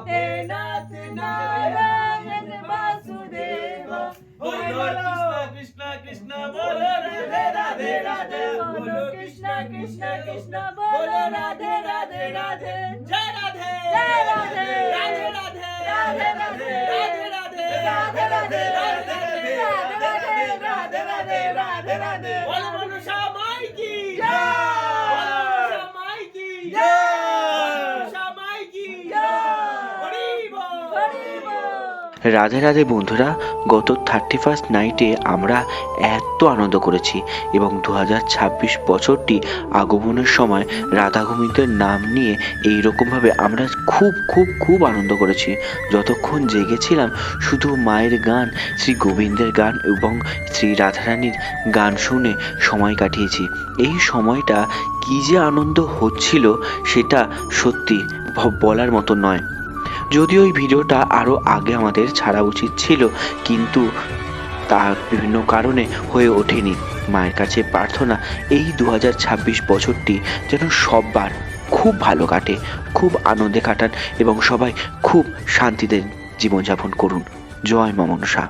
हे नाथ नारायण वासुदेव बोलो कृष्ण कृष्ण बोलो राधे राधे राधे बोलो कृष्ण कृष्ण कृष्ण बोलो राधे राधे राधे जय राधे जय राधे राधे राधे राधे राधे राधे राधे राधे राधे राधे राधे राधे राधे बोलो मनुष्य माई की जय। बोलो मनुष्य माई की जय। मनुष्य माई की जय। हरि बोल हरि बोल। রাধে রাধে বন্ধুরা, গত 31st নাইটে আমরা এত আনন্দ করেছি এবং 2026 বছরটি আগমনের সময় রাধা গোবিন্দের নাম নিয়ে এইরকমভাবে আমরা খুব খুব খুব আনন্দ করেছি। যতক্ষণ জেগেছিলাম শুধু মায়ের গান, শ্রী গোবিন্দের গান এবং শ্রী রাধারানীর গান শুনে সময় কাটিয়েছি। এই সময়টা কী যে আনন্দ হচ্ছিল সেটা সত্যি বলার মতো নয়। যদিও এই ভিডিওটা আরও আগে আমাদের ছাড়া উচিত ছিল, কিন্তু তার বিভিন্ন কারণে হয়ে ওঠেনি। মায়ের কাছে প্রার্থনা এই 2026 বছরটি যেন সববার খুব ভালো কাটে, খুব আনন্দে কাটান এবং সবাই খুব শান্তিতে জীবনযাপন করুন। জয় মা মনসা।